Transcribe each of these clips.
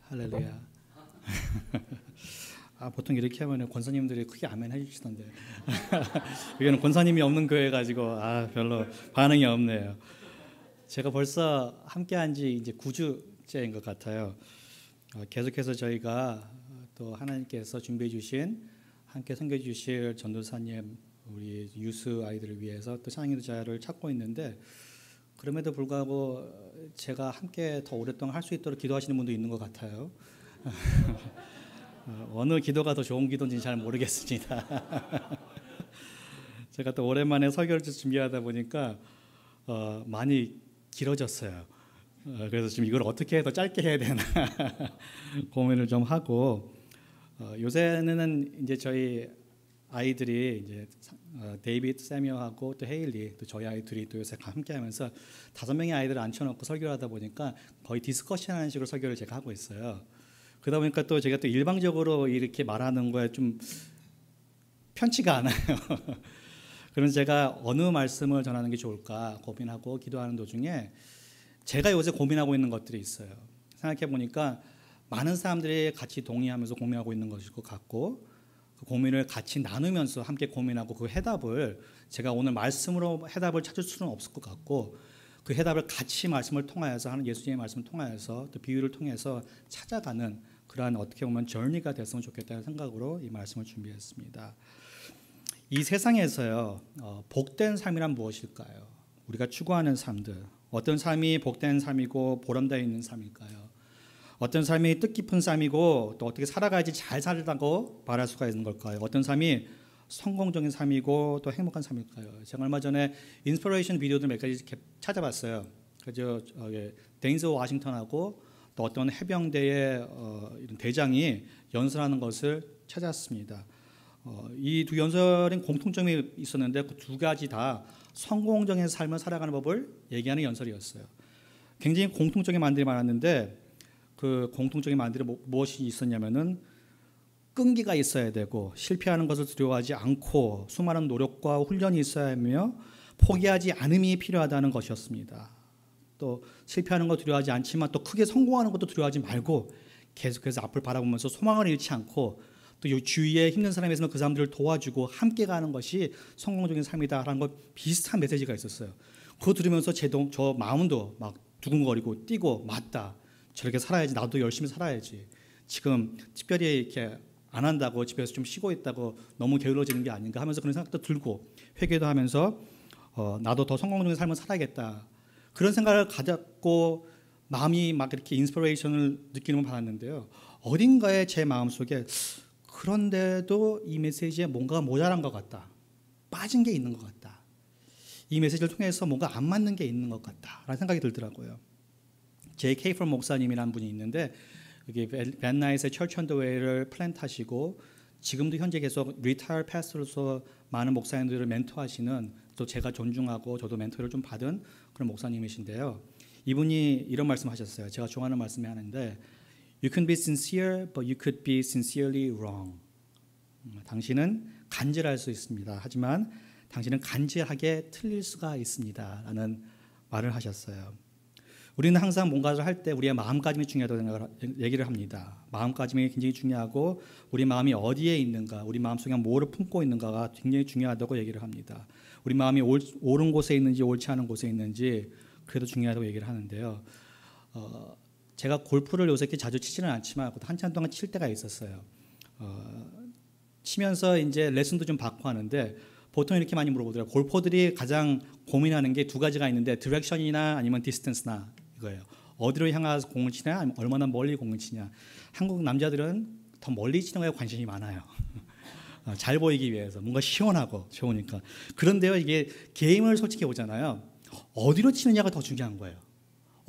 할렐루야. 보통 이렇게 하면 권사님들이 크게 아멘 해주시던데 여기는 권사님이 없는 교회 가지고 별로 반응이 없네요. 제가 벌써 함께한 지 이제 9주째인 것 같아요. 계속해서 저희가 또 하나님께서 준비해 주신 함께 섬겨 주실 전도사님, 우리 유스 아이들을 위해서 또 찬양 인도자를 찾고 있는데, 그럼에도 불구하고 제가 함께 더 오랫동안 할 수 있도록 기도하시는 분도 있는 것 같아요. 어느 기도가 더 좋은 기도인지 잘 모르겠습니다. 제가 또 오랜만에 설교를 준비하다 보니까 많이 길어졌어요. 그래서 지금 이걸 어떻게 더 짧게 해야 되나 고민을 좀 하고, 요새는 이제 저희 아이들이 이제 데이비드, 세미어하고 또 헤일리, 또 저희 아이들이 또 요새 함께하면서 5명의 아이들을 앉혀놓고 설교를 하다 보니까 거의 디스커션하는 식으로 설교를 제가 하고 있어요. 그러다 보니까 또 제가 또 일방적으로 이렇게 말하는 거에 좀 편치가 않아요. 그래서 제가 어느 말씀을 전하는 게 좋을까 고민하고 기도하는 도중에 제가 요새 고민하고 있는 것들이 있어요. 생각해 보니까 많은 사람들이 같이 동의하면서 고민하고 있는 것일 것 같고, 그 고민을 같이 나누면서 함께 고민하고 그 해답을 제가 오늘 말씀으로 해답을 찾을 수는 없을 것 같고, 그 해답을 같이 말씀을 통하여서 하는 예수님의 말씀을 통하여서 또 비유를 통해서 찾아가는 그러한 어떻게 보면 저니가 됐으면 좋겠다는 생각으로 이 말씀을 준비했습니다. 이 세상에서요, 복된 삶이란 무엇일까요? 우리가 추구하는 삶들, 어떤 삶이 복된 삶이고 보람되어 있는 삶일까요? 어떤 삶이 뜻깊은 삶이고 또 어떻게 살아가야지 잘 살다고 말할 수가 있는 걸까요? 어떤 삶이 성공적인 삶이고 또 행복한 삶일까요? 제가 얼마 전에 인스피레이션 비디오들 몇 가지 찾아봤어요. 그저 데인즈 워싱턴하고 또 어떤 해병대의 이런 대장이 연설하는 것을 찾았습니다. 이 두 연설은 공통점이 있었는데 그 두 가지 다 성공적인 삶을 살아가는 법을 얘기하는 연설이었어요. 굉장히 공통적인 말들이 많았는데, 그 공통적인 말들이 무엇이 있었냐면은 끈기가 있어야 되고, 실패하는 것을 두려워하지 않고, 수많은 노력과 훈련이 있어야 하며 포기하지 않음이 필요하다는 것이었습니다. 또 실패하는 것 두려워하지 않지만 또 크게 성공하는 것도 두려워하지 말고 계속해서 앞을 바라보면서 소망을 잃지 않고, 또 주위에 힘든 사람이 있으면 그 사람들을 도와주고 함께 가는 것이 성공적인 삶이다라는 것, 비슷한 메시지가 있었어요. 그거 들으면서 저 마음도 막 두근거리고 뛰고, 맞다, 저렇게 살아야지, 나도 열심히 살아야지. 지금 특별히 이렇게 안 한다고 집에서 좀 쉬고 있다고 너무 게을러지는 게 아닌가 하면서 그런 생각도 들고, 회개도 하면서 나도 더 성공적인 삶을 살아야겠다, 그런 생각을 가졌고 마음이 막 이렇게 인스피레이션을 느끼는 걸 받았는데요. 어딘가에 제 마음속에 그런데도 이 메시지에 뭔가 모자란 것 같다, 빠진 게 있는 것 같다, 이 메시지를 통해서 뭔가 안 맞는 게 있는 것 같다라는 생각이 들더라고요. J.K. 프롬 목사님이라는 분이 있는데, 여기 벤 나잇의 철치 언 더 웨이를 플랜트하시고 지금도 현재 계속 리타이어 패스터로서 많은 목사님들을 멘토하시는, 또 제가 존중하고 저도 멘토를 좀 받은 그런 목사님이신데요. 이분이 이런 말씀하셨어요. 제가 좋아하는 말씀이 하는데, You can be sincere, but you could be sincerely wrong. 당신은 간절할 수 있습니다. 하지만 당신은 간절하게 틀릴 수가 있습니다, 라는 말을 하셨어요. 우리는 항상 뭔가를 할 때 우리의 마음가짐이 중요하다고 얘기를 합니다. 마음가짐이 굉장히 중요하고, 우리 마음이 어디에 있는가, 우리 마음속에 뭐를 품고 있는가가 굉장히 중요하다고 얘기를 합니다. 우리 마음이 옳은 곳에 있는지 옳지 않은 곳에 있는지 그래도 중요하다고 얘기를 하는데요. 제가 골프를 요새 자주 치지는 않지만 한참 동안 칠 때가 있었어요. 치면서 이제 레슨도 좀 받고 하는데, 보통 이렇게 많이 물어보더라고요. 골퍼들이 가장 고민하는 게 두 가지가 있는데, 디렉션이나 아니면 디스턴스나, 이거예요. 어디로 향해서 공을 치냐, 아니면 얼마나 멀리 공을 치냐. 한국 남자들은 더 멀리 치는 거에 관심이 많아요. 잘 보이기 위해서, 뭔가 시원하고 좋으니까. 그런데요, 이게 게임을 솔직히 보잖아요. 어디로 치느냐가 더 중요한 거예요.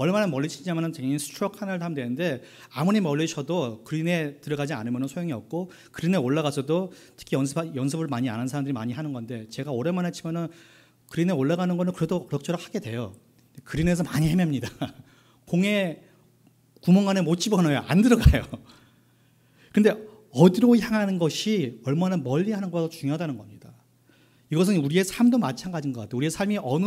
얼마나 멀리 치냐면 당연히 스트로크 하나를 하면 되는데, 아무리 멀리 쳐도 그린에 들어가지 않으면 소용이 없고, 그린에 올라가서도 특히 연습을 많이 안 하는 사람들이 많이 하는 건데, 제가 오랜만에 치면은 그린에 올라가는 거는 그래도 그럭저럭 하게 돼요. 그린에서 많이 헤맵니다. 공에 구멍 안에 못 집어넣어요. 안 들어가요. 근데 어디로 향하는 것이 얼마나 멀리 하는 것가 중요하다는 겁니다. 이것은 우리의 삶도 마찬가지인 것 같아요. 우리의 삶이 어느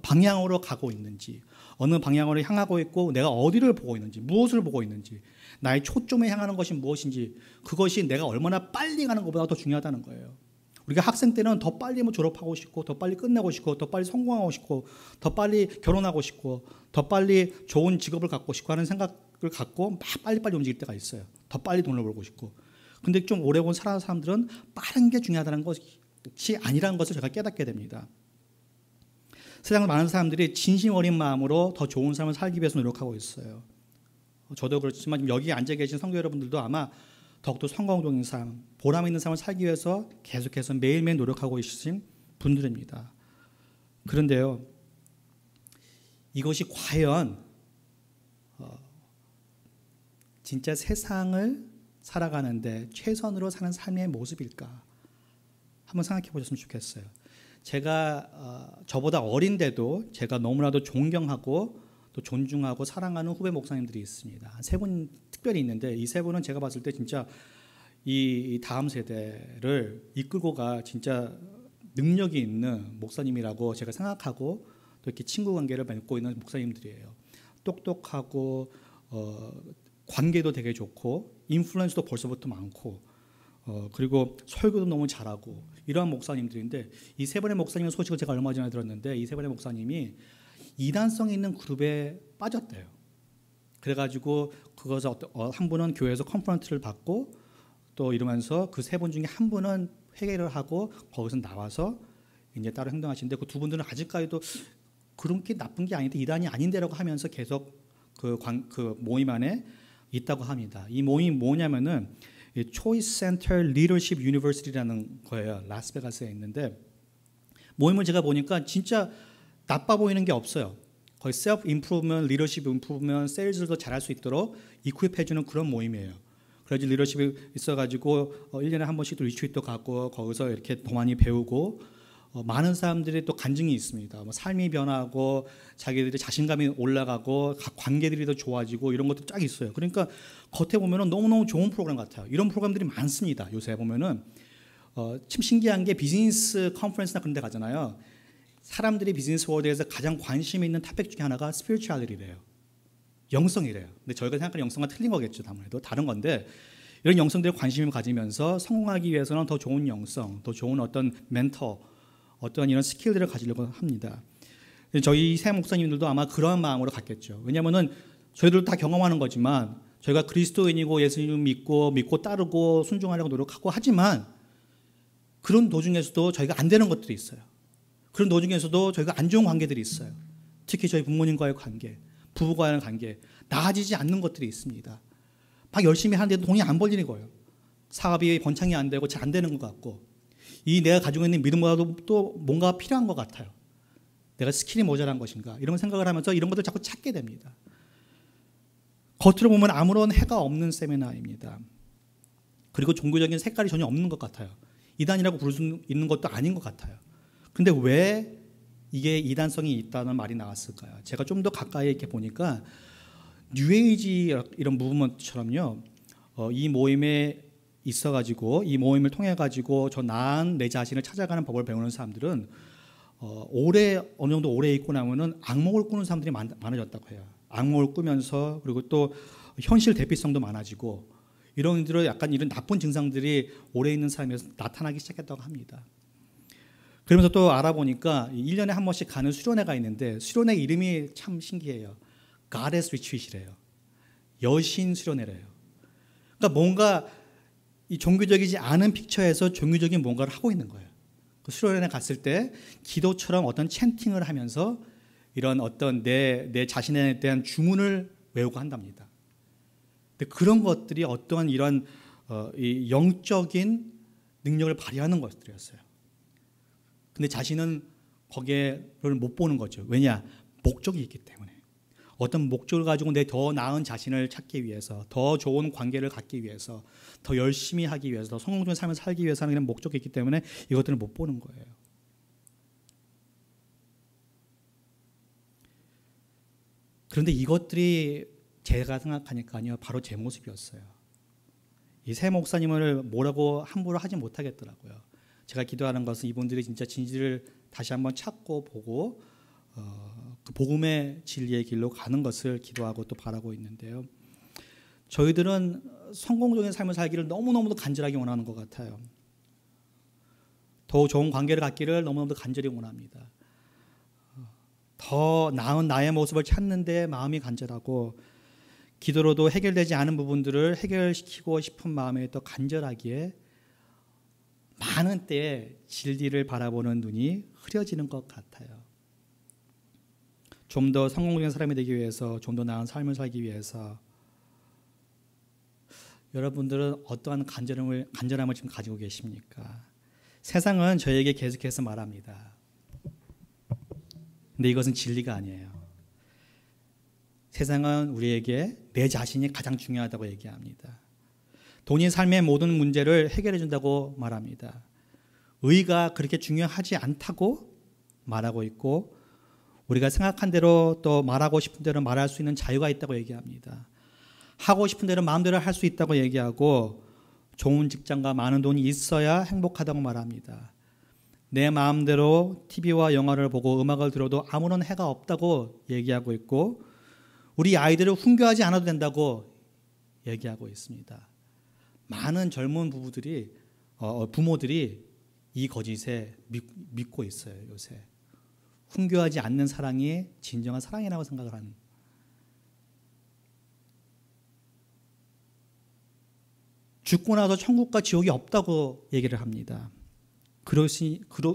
방향으로 가고 있는지, 어느 방향으로 향하고 있고 내가 어디를 보고 있는지, 무엇을 보고 있는지, 나의 초점에 향하는 것이 무엇인지, 그것이 내가 얼마나 빨리 가는 것보다 더 중요하다는 거예요. 우리가 학생 때는 더 빨리 졸업하고 싶고, 더 빨리 끝내고 싶고, 더 빨리 성공하고 싶고, 더 빨리 결혼하고 싶고, 더 빨리 좋은 직업을 갖고 싶고 하는 생각을 갖고 막 빨리빨리 움직일 때가 있어요. 더 빨리 돈을 벌고 싶고. 근데 좀 오래 살아온 사람들은 빠른 게 중요하다는 것이 아니라는 것을 제가 깨닫게 됩니다. 세상 많은 사람들이 진심 어린 마음으로 더 좋은 삶을 살기 위해서 노력하고 있어요. 저도 그렇지만 여기 앉아 계신 성도 여러분들도 아마 더욱더 성공적인 삶, 보람 있는 삶을 살기 위해서 계속해서 매일매일 노력하고 계신 분들입니다. 그런데요, 이것이 과연 진짜 세상을 살아가는데 최선으로 사는 삶의 모습일까? 한번 생각해 보셨으면 좋겠어요. 제가 저보다 어린데도 제가 너무나도 존경하고 또 존중하고 사랑하는 후배 목사님들이 있습니다. 세 분 특별히 있는데, 이 세 분은 제가 봤을 때 진짜 이 다음 세대를 이끌고 가 진짜 능력이 있는 목사님이라고 제가 생각하고 또 이렇게 친구 관계를 맺고 있는 목사님들이에요. 똑똑하고 관계도 되게 좋고 인플루언스도 벌써부터 많고 그리고 설교도 너무 잘하고 이러한 목사님들인데, 이 세 분의 목사님의 소식을 제가 얼마 전에 들었는데, 이 세 분의 목사님이 이단성이 있는 그룹에 빠졌대요. 그래가지고 그것을 한 분은 교회에서 컨퍼런트를 받고 또 이러면서 그 세 분 중에 한 분은 회개를 하고 거기서 나와서 이제 따로 행동하시는데, 그 두 분들은 아직까지도 그런 게 나쁜 게 아닌데 이단이 아닌데라고 하면서 계속 그 모임 안에 있다고 합니다. 이 모임이 뭐냐면은 Choice Center Leadership University라는 거예요. 라스베가스에 있는데, 모임을 제가 보니까 진짜 나빠 보이는 게 없어요. 거의 셀프 임프루브먼트, 리더십 임프루브먼트, 세일즈도 잘할 수 있도록 이퀄해 주는 그런 모임이에요. 그래서 리더십이 있어가지고 1년에 한 번씩 또 리트리트도 가고 거기서 이렇게 더 많이 배우고, 많은 사람들이 또 간증이 있습니다. 뭐 삶이 변하고 자기들이 자신감이 올라가고 관계들이 더 좋아지고 이런 것도 쫙 있어요. 그러니까 겉에 보면은 너무너무 좋은 프로그램 같아요. 이런 프로그램들이 많습니다. 요새 보면은 참 신기한 게 비즈니스 컨퍼런스나 그런 데 가잖아요. 사람들이 비즈니스 월드에서 가장 관심 있는 토픽 중에 하나가 스피리추얼리티래요. 영성이래요. 근데 저희가 생각하는 영성과 틀린 거겠죠. 아무래도 다른 건데, 이런 영성들에 관심을 가지면서 성공하기 위해서는 더 좋은 영성, 더 좋은 어떤 멘터, 어떤 이런 스킬들을 가지려고 합니다. 저희 세 목사님들도 아마 그러한 마음으로 갔겠죠. 왜냐하면은 저희들도 다 경험하는 거지만, 저희가 그리스도인이고 예수님 믿고 따르고 순종하려고 노력하고 하지만, 그런 도중에서도 저희가 안 되는 것들이 있어요. 그런 도중에서도 저희가 안 좋은 관계들이 있어요. 특히 저희 부모님과의 관계, 부부과의 관계, 나아지지 않는 것들이 있습니다. 막 열심히 하는데도 돈이 안 벌리는 거예요. 사업이 번창이 안 되고 잘 안 되는 것 같고, 이 내가 가지고 있는 믿음보다도 또 뭔가 필요한 것 같아요. 내가 스킬이 모자란 것인가, 이런 생각을 하면서 이런 것들 자꾸 찾게 됩니다. 겉으로 보면 아무런 해가 없는 세미나입니다. 그리고 종교적인 색깔이 전혀 없는 것 같아요. 이단이라고 부를 수 있는 것도 아닌 것 같아요. 근데 왜 이게 이단성이 있다는 말이 나왔을까요? 제가 좀 더 가까이 이렇게 보니까 뉴에이지 이런 무브먼트처럼요, 이 모임에 있어가지고 이 모임을 통해 가지고 저 나은 내 자신을 찾아가는 법을 배우는 사람들은 어느 정도 오래 있고 나면은 악몽을 꾸는 사람들이 많아졌다고 해요. 악몽을 꾸면서, 그리고 또 현실 대피성도 많아지고, 이런 들어 약간 이런 나쁜 증상들이 오래 있는 사람에서 나타나기 시작했다고 합니다. 그러면서 또 알아보니까 1년에 한 번씩 가는 수련회가 있는데, 수련회 이름이 참 신기해요. Goddess Retreat이래요. 여신 수련회래요. 그러니까 뭔가 이 종교적이지 않은 픽처에서 종교적인 뭔가를 하고 있는 거예요. 그 수련회에 갔을 때 기도처럼 어떤 찬팅을 하면서 이런 어떤 내 자신에 대한 주문을 외우고 한답니다. 근데 그런 것들이 어떠한 이런 이 영적인 능력을 발휘하는 것들이었어요. 근데 자신은 거기에를 못 보는 거죠. 왜냐? 목적이 있기 때문에. 어떤 목적을 가지고 내 더 나은 자신을 찾기 위해서, 더 좋은 관계를 갖기 위해서, 더 열심히 하기 위해서, 더 성공적인 삶을 살기 위해서 하는 목적이 있기 때문에 이것들을 못 보는 거예요. 그런데 이것들이 제가 생각하니까요, 바로 제 모습이었어요. 이 세 목사님을 뭐라고 함부로 하지 못하겠더라고요. 제가 기도하는 것은 이분들이 진짜 진실을 다시 한번 찾고 보고 그 복음의 진리의 길로 가는 것을 기도하고 또 바라고 있는데요. 저희들은 성공적인 삶을 살기를 너무너무도 간절하게 원하는 것 같아요. 더 좋은 관계를 갖기를 너무너무 간절히 원합니다. 더 나은 나의 모습을 찾는 데 마음이 간절하고 기도로도 해결되지 않은 부분들을 해결시키고 싶은 마음에 더 간절하기에 많은 때에 진리를 바라보는 눈이 흐려지는 것 같아요. 좀 더 성공적인 사람이 되기 위해서, 좀 더 나은 삶을 살기 위해서 여러분들은 어떠한 간절함을 지금 가지고 계십니까? 세상은 저에게 계속해서 말합니다. 근데 이것은 진리가 아니에요. 세상은 우리에게 내 자신이 가장 중요하다고 얘기합니다. 돈이 삶의 모든 문제를 해결해 준다고 말합니다. 의가 그렇게 중요하지 않다고 말하고 있고 우리가 생각한 대로 또 말하고 싶은 대로 말할 수 있는 자유가 있다고 얘기합니다. 하고 싶은 대로 마음대로 할 수 있다고 얘기하고 좋은 직장과 많은 돈이 있어야 행복하다고 말합니다. 내 마음대로 TV와 영화를 보고 음악을 들어도 아무런 해가 없다고 얘기하고 있고 우리 아이들을 훈계하지 않아도 된다고 얘기하고 있습니다. 많은 젊은 부모들이 이 거짓에 믿고 있어요. 요새 훈계하지 않는 사랑이 진정한 사랑이라고 생각을 하는. 죽고 나서 천국과 지옥이 없다고 얘기를 합니다.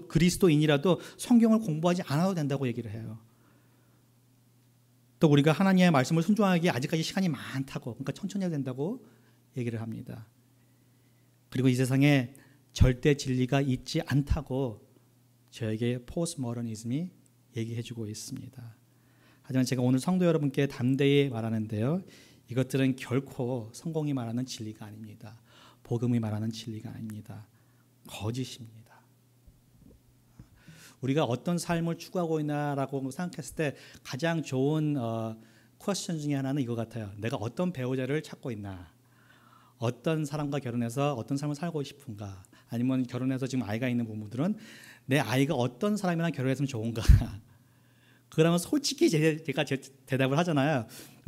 그리스도인이라도 성경을 공부하지 않아도 된다고 얘기를 해요. 또 우리가 하나님의 말씀을 순종하기에 아직까지 시간이 많다고, 그러니까 천천히 해야 된다고 얘기를 합니다. 그리고 이 세상에 절대 진리가 있지 않다고 저에게 포스트모더니즘이 얘기해주고 있습니다. 하지만 제가 오늘 성도 여러분께 담대히 말하는데요. 이것들은 결코 성공이 말하는 진리가 아닙니다. 복음이 말하는 진리가 아닙니다. 거짓입니다. 우리가 어떤 삶을 추구하고 있나라고 생각했을 때 가장 좋은 퀘스천 중에 하나는 이거 같아요. 내가 어떤 배우자를 찾고 있나? 어떤 사람과 결혼해서 어떤 삶을 살고 싶은가? 아니면 결혼해서 지금 아이가 있는 부부들은 내 아이가 어떤 사람이랑 결혼했으면 좋은가? 그러면 솔직히 제가 대답을 하잖아요.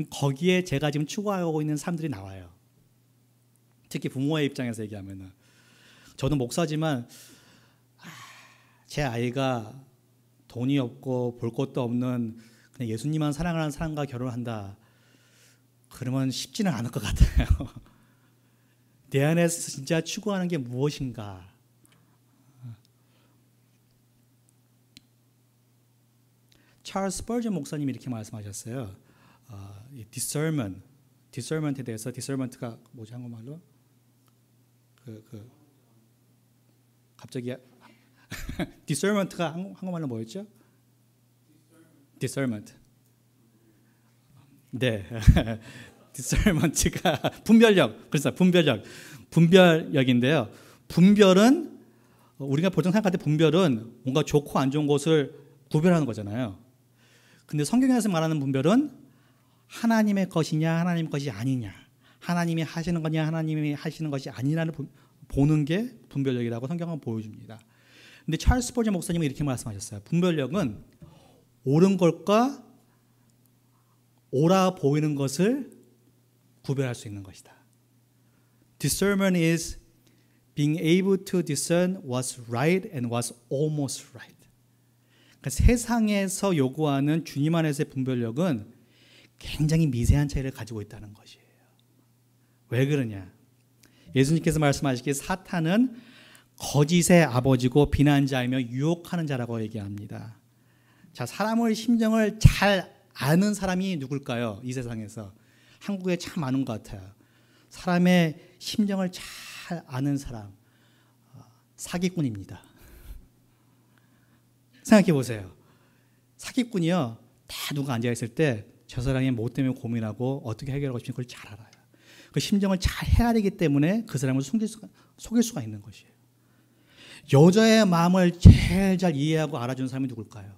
거기에 제가 지금 추구하고 있는 사람들이 나와요. 특히 부모의 입장에서 얘기하면은 저도 목사지만 제 아이가 돈이 없고 볼 것도 없는 그냥 예수님만 사랑하는 사람과 결혼한다. 그러면 쉽지는 않을 것 같아요. 내 안에서 진짜 추구하는 게 무엇인가? 찰스 스퍼전 목사님이 이렇게 말씀하셨어요. discernment에 대해서 discernment가 뭐지 한국말로? 갑자기 discernment가 한국말로 뭐였죠? discernment. 네. discernment가 분별력. 그래서 분별력인데요. 분별은 우리가 보통 생각할 때 분별은 뭔가 좋고 안 좋은 것을 구별하는 거잖아요. 근데 성경에서 말하는 분별은 하나님의 것이냐 하나님의 것이 아니냐, 하나님이 하시는 거냐 하나님이 하시는 것이 아니냐를 보는 게 분별력이라고 성경은 보여줍니다. 근데 찰스 스퍼전 목사님은 이렇게 말씀하셨어요. 분별력은 옳은 것과 옳아 보이는 것을 구별할 수 있는 것이다. Discernment is being able to discern what's right and what's almost right. 그러니까 세상에서 요구하는 주님 안에서의 분별력은 굉장히 미세한 차이를 가지고 있다는 것이에요. 왜 그러냐? 예수님께서 말씀하시기에 사탄은 거짓의 아버지고 비난자이며 유혹하는 자라고 얘기합니다. 자, 사람의 심정을 잘 아는 사람이 누굴까요? 이 세상에서 한국에 참 많은 것 같아요. 사람의 심정을 잘 아는 사람, 사기꾼입니다. 생각해 보세요. 사기꾼이요, 다 누가 앉아 있을 때 저 사람이 뭐 때문에 고민하고 어떻게 해결하고 싶은지 그걸 잘 알아요. 그 심정을 잘 헤아리기 때문에 그 사람을 속일 수가 있는 것이에요. 여자의 마음을 제일 잘 이해하고 알아주는 사람이 누굴까요?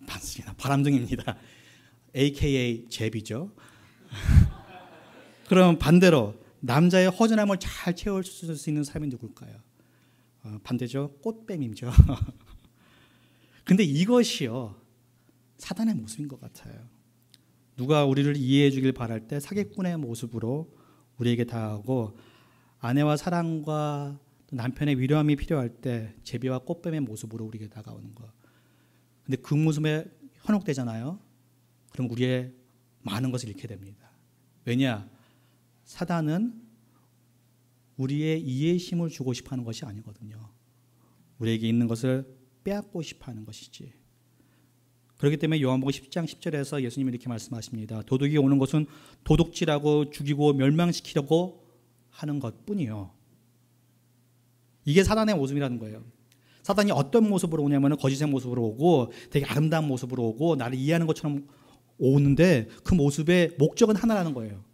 맞습니다. 바람둥이입니다. AKA 제비죠. 그럼 반대로 남자의 허전함을 잘 채울 수 있는 사람이 누굴까요? 반대죠. 꽃뱀이죠. 근데 이것이요, 사단의 모습인 것 같아요. 누가 우리를 이해해 주길 바랄 때 사기꾼의 모습으로 우리에게 다가오고, 아내와 사랑과 남편의 위로함이 필요할 때 제비와 꽃뱀의 모습으로 우리에게 다가오는 것. 근데 그 모습에 현혹되잖아요. 그럼 우리의 많은 것을 잃게 됩니다. 왜냐? 사단은 우리의 이해심을 주고 싶어 하는 것이 아니거든요. 우리에게 있는 것을 빼앗고 싶어 하는 것이지. 그렇기 때문에 요한복음 10장 10절에서 예수님이 이렇게 말씀하십니다. 도둑이 오는 것은 도둑질하고 죽이고 멸망시키려고 하는 것뿐이요. 이게 사단의 모습이라는 거예요. 사단이 어떤 모습으로 오냐면 거짓의 모습으로 오고 되게 아름다운 모습으로 오고 나를 이해하는 것처럼 오는데 그 모습의 목적은 하나라는 거예요.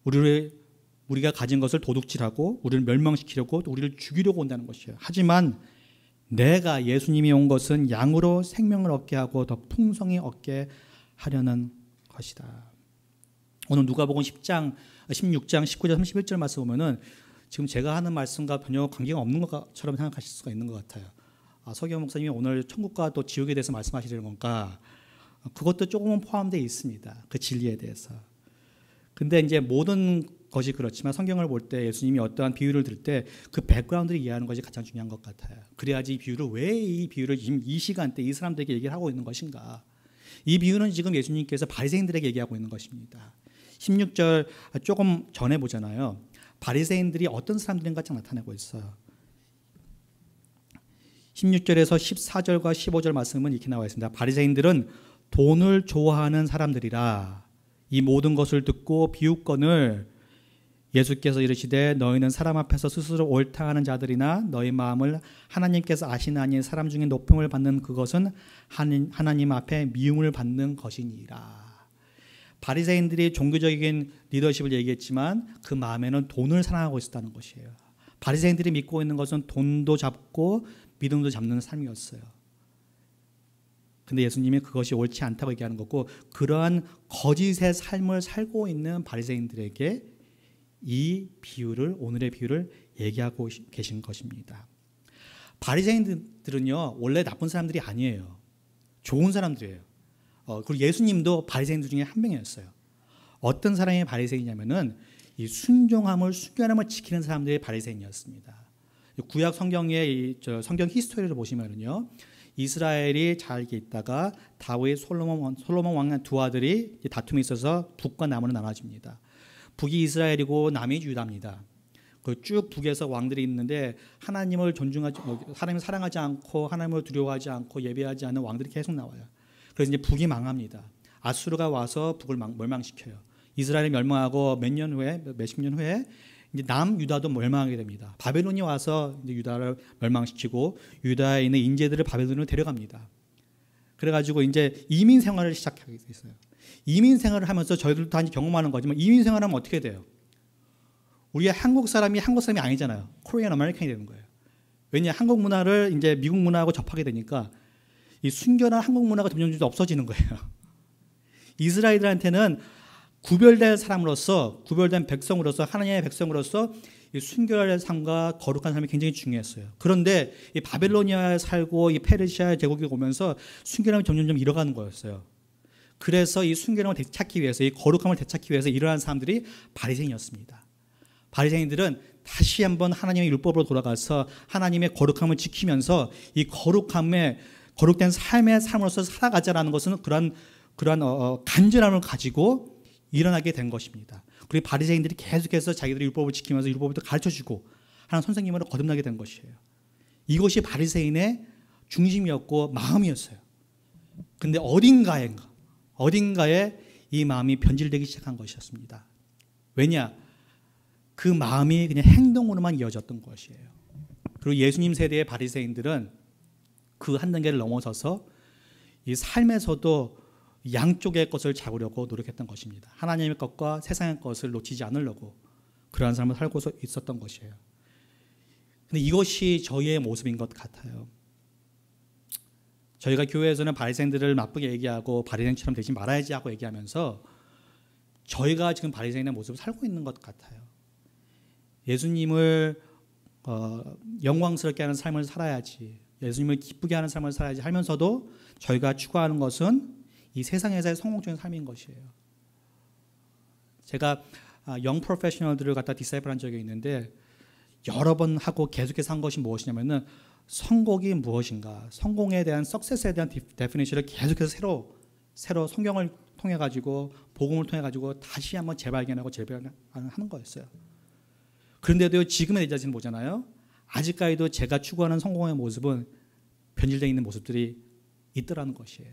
우리가 가진 것을 도둑질하고 우리를 멸망시키려고 또 우리를 죽이려고 온다는 것이에요. 하지만 내가 예수님이 온 것은 양으로 생명을 얻게 하고 더 풍성히 얻게 하려는 것이다. 오늘 누가복음 16장 19절 31절 말씀 보면은 지금 제가 하는 말씀과 전혀 관계가 없는 것처럼 생각하실 수가 있는 것 같아요. 서기영 목사님이 오늘 천국과 또 지옥에 대해서 말씀하시려는 건가? 그것도 조금은 포함되어 있습니다. 그 진리에 대해서. 근데 이제 모든 것이 그렇지만 성경을 볼 때 예수님이 어떠한 비유를 들 때 그 백그라운드를 이해하는 것이 가장 중요한 것 같아요. 그래야지 왜 이 비유를 이 시간대 이 사람들에게 얘기를 하고 있는 것인가? 이 비유는 지금 예수님께서 바리새인들에게 얘기하고 있는 것입니다. 16절 조금 전에 보잖아요. 바리새인들이 어떤 사람들인가 나타내고 있어요. 16절에서 14절과 15절 말씀은 이렇게 나와 있습니다. 바리새인들은 돈을 좋아하는 사람들이라 이 모든 것을 듣고 비웃거늘 예수께서 이르시되 너희는 사람 앞에서 스스로 옳다 하는 자들이나 너희 마음을 하나님께서 아시나니 사람 중에 높임을 받는 그것은 하나님 앞에 미움을 받는 것이니라. 바리새인들이 종교적인 리더십을 얘기했지만 그 마음에는 돈을 사랑하고 있었다는 것이에요. 바리새인들이 믿고 있는 것은 돈도 잡고 믿음도 잡는 삶이었어요. 근데 예수님이 그것이 옳지 않다고 얘기하는 거고, 그러한 거짓의 삶을 살고 있는 바리새인들에게 이 비유를, 오늘의 비유를 얘기하고 계신 것입니다. 바리새인들은요 원래 나쁜 사람들이 아니에요. 좋은 사람들이에요. 그리고 예수님도 바리새인들 중에 한 명이었어요. 어떤 사람이 바리새인이냐면은 이 순종함을, 순결함을 지키는 사람들이 바리새인이었습니다. 구약 성경의 성경 히스토리를 보시면은요, 이스라엘이 잘 있다가 다윗, 솔로몬 왕의 두 아들이 다툼이 있어서 북과 남으로 나눠집니다. 북이 이스라엘이고 남이 유다입니다. 쭉 북에서 왕들이 있는데 하나님을 하나님을 사랑하지 않고 하나님을 두려워하지 않고 예배하지 않는 왕들이 계속 나와요. 그래서 이제 북이 망합니다. 아수르가 와서 북을 멸망시켜요. 이스라엘이 멸망하고 몇십 년 후에 이제 남유다도 멸망하게 됩니다. 바벨론이 와서 이제 유다를 멸망시키고 유다에 있는 인재들을 바벨론으로 데려갑니다. 그래가지고 이제 이민 생활을 시작하게 됐어요. 이민 생활을 하면서 저희들도 다 경험하는 거지만 이민 생활하면 어떻게 돼요? 우리 한국 사람이 아니잖아요. 코리안 아메리칸이 되는 거예요. 왜냐, 한국 문화를 이제 미국 문화하고 접하게 되니까 이 순결한 한국 문화가 점점 없어지는 거예요. 이스라엘들한테는 구별된 사람으로서, 구별된 백성으로서, 하나님의 백성으로서 이 순결한 삶과 거룩한 삶이 굉장히 중요했어요. 그런데 이 바벨로니아에 살고 이 페르시아 제국이 오면서 순결함이 점점 잃어가는 거였어요. 그래서 이 순결함을 되찾기 위해서, 이 거룩함을 되찾기 위해서 일어난 사람들이 바리새인이었습니다. 바리새인들은 다시 한번 하나님의 율법으로 돌아가서 하나님의 거룩함을 지키면서 이 거룩된 삶의 삶으로서 살아가자라는 것은 그러한 간절함을 가지고 일어나게 된 것입니다. 그리고 바리새인들이 계속해서 자기들의 율법을 지키면서 율법을 가르쳐주고 하는 선생님으로 거듭나게 된 것이에요. 이것이 바리새인의 중심이었고 마음이었어요. 근데 어딘가에 이 마음이 변질되기 시작한 것이었습니다. 왜냐? 그 마음이 그냥 행동으로만 이어졌던 것이에요. 그리고 예수님 세대의 바리새인들은 그 한 단계를 넘어서서 이 삶에서도 양쪽의 것을 잡으려고 노력했던 것입니다. 하나님의 것과 세상의 것을 놓치지 않으려고 그러한 삶을 살고 있었던 것이에요. 근데 이것이 저희의 모습인 것 같아요. 저희가 교회에서는 바리새인들을 나쁘게 얘기하고 바리새인처럼 되지 말아야지 하고 얘기하면서 저희가 지금 바리새인의 모습을 살고 있는 것 같아요. 예수님을 영광스럽게 하는 삶을 살아야지, 예수님을 기쁘게 하는 삶을 살아야지 하면서도 저희가 추구하는 것은 이 세상에서의 성공적인 삶인 것이에요. 제가 영 프로페셔널들을 갖다 디사이플한 적이 있는데 여러 번 하고 계속해서 한 것이 무엇이냐면은 성공이 무엇인가, 성공에 대한 석세스에 대한 데피니션을 계속해서 새로 성경을 통해 가지고 복음을 통해 가지고 다시 한번 재발견하고 재발견하는 거였어요. 그런데도 지금의 내 자신을 보잖아요. 아직까지도 제가 추구하는 성공의 모습은 변질되어 있는 모습들이 있더라는 것이에요.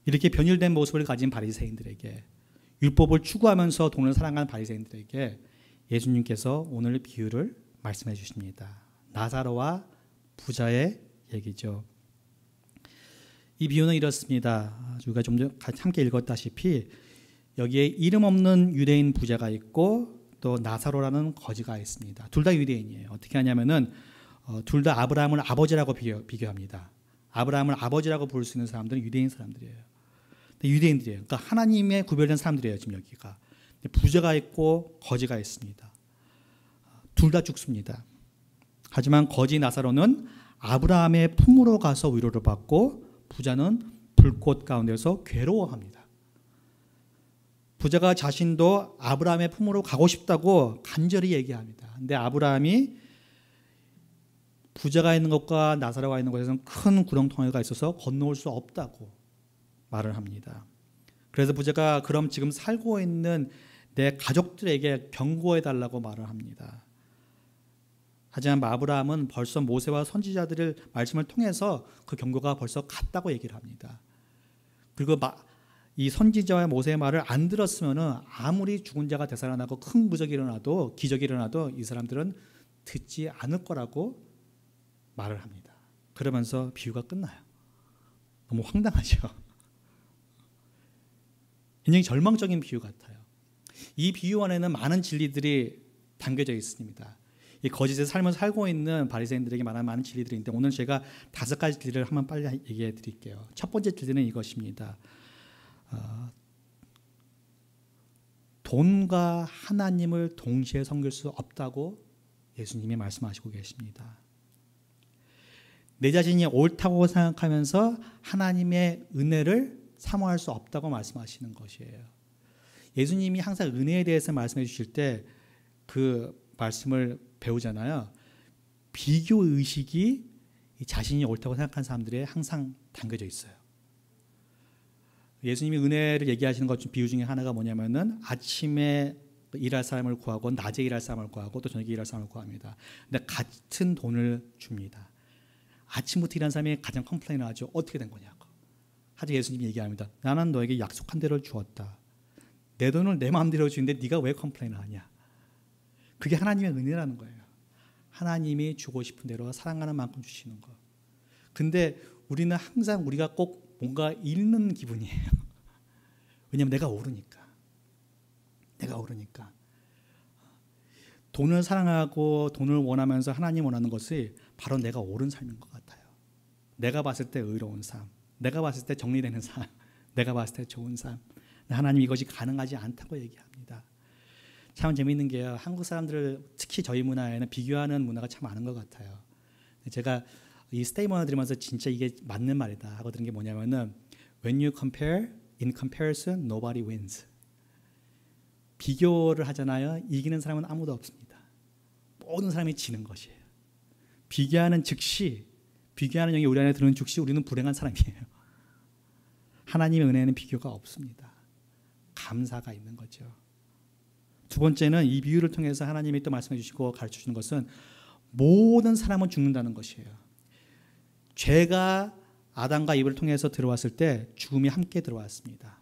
이렇게 변질된 모습을 가진 바리새인들에게, 율법을 추구하면서 돈을 사랑하는 바리새인들에게 예수님께서 오늘 비유를 말씀해 주십니다. 나사로와 부자의 얘기죠. 이 비유는 이렇습니다. 우리가 좀 전 함께 읽었다시피 여기에 이름 없는 유대인 부자가 있고 또 나사로라는 거지가 있습니다. 둘 다 유대인이에요. 어떻게 하냐면은 둘 다 아브라함을 아버지라고 비교합니다. 아브라함을 아버지라고 부를 수 있는 사람들은 유대인 사람들이에요. 유대인들이에요. 그러니까 하나님의 구별된 사람들이에요. 지금 여기가. 부자가 있고 거지가 있습니다. 둘 다 죽습니다. 하지만 거지 나사로는 아브라함의 품으로 가서 위로를 받고 부자는 불꽃 가운데서 괴로워합니다. 부자가 자신도 아브라함의 품으로 가고 싶다고 간절히 얘기합니다. 근데 아브라함이 부자가 있는 것과 나사로가 있는 것에서는 큰 구렁텅이가 있어서 건너올 수 없다고 말을 합니다. 그래서 부자가 그럼 지금 살고 있는 내 가족들에게 경고해 달라고 말을 합니다. 하지만 아브라함은 벌써 모세와 선지자들의 말씀을 통해서 그 경고가 벌써 갔다고 얘기를 합니다. 그리고 이 선지자와 모세의 말을 안 들었으면 아무리 죽은 자가 되살아나고 큰 기적이 일어나도 이 사람들은 듣지 않을 거라고 말을 합니다. 그러면서 비유가 끝나요. 너무 황당하죠. 굉장히 절망적인 비유 같아요. 이 비유 안에는 많은 진리들이 담겨져 있습니다. 이 거짓의 삶을 살고 있는 바리새인들에게 말하는 많은 진리들이 있는데 오늘 제가 5가지 진리를 한번 빨리 얘기해 드릴게요. 첫 번째 진리는 이것입니다. 돈과 하나님을 동시에 섬길 수 없다고 예수님이 말씀하시고 계십니다. 내 자신이 옳다고 생각하면서 하나님의 은혜를 사모할 수 없다고 말씀하시는 것이에요. 예수님이 항상 은혜에 대해서 말씀해 주실 때 그 말씀을 배우잖아요. 비교 의식이 자신이 옳다고 생각하는 사람들에 항상 담겨져 있어요. 예수님이 은혜를 얘기하시는 것 중 비유 중에 하나가 뭐냐면은 아침에 일할 사람을 구하고 낮에 일할 사람을 구하고 또 저녁에 일할 사람을 구합니다. 근데 같은 돈을 줍니다. 아침부터 일하는 사람이 가장 컴플레인을 하죠. 어떻게 된 거냐고. 하지만 예수님이 얘기합니다. 나는 너에게 약속한 대로 주었다. 내 돈을 내 마음대로 주는데 네가 왜 컴플레인을 하냐. 그게 하나님의 은혜라는 거예요. 하나님이 주고 싶은 대로 사랑하는 만큼 주시는 거. 근데 우리는 항상 우리가 꼭 뭔가 잃는 기분이에요. 왜냐하면 내가 오르니까. 돈을 사랑하고 돈을 원하면서 하나님 원하는 것이 바로 내가 옳은 삶인 것 같아요. 내가 봤을 때 의로운 삶, 내가 봤을 때 정리되는 삶, 내가 봤을 때 좋은 삶. 하나님 이것이 가능하지 않다고 얘기합니다. 참 재미있는 게요. 한국 사람들을 특히 저희 문화에는 비교하는 문화가 참 많은 것 같아요. 제가 이 스테이먼을 들으면서 진짜 이게 맞는 말이다 하고 들은 게 뭐냐면은 When you compare, in comparison, nobody wins. 비교를 하잖아요. 이기는 사람은 아무도 없습니다. 모든 사람이 지는 것이에요. 비교하는 영이 우리 안에 들어오는 즉시 우리는 불행한 사람이에요. 하나님의 은혜에는 비교가 없습니다. 감사가 있는 거죠. 두 번째는 이 비유를 통해서 하나님이 또 말씀해 주시고 가르쳐 주시는 것은 모든 사람은 죽는다는 것이에요. 죄가 아담과 이브를 통해서 들어왔을 때 죽음이 함께 들어왔습니다.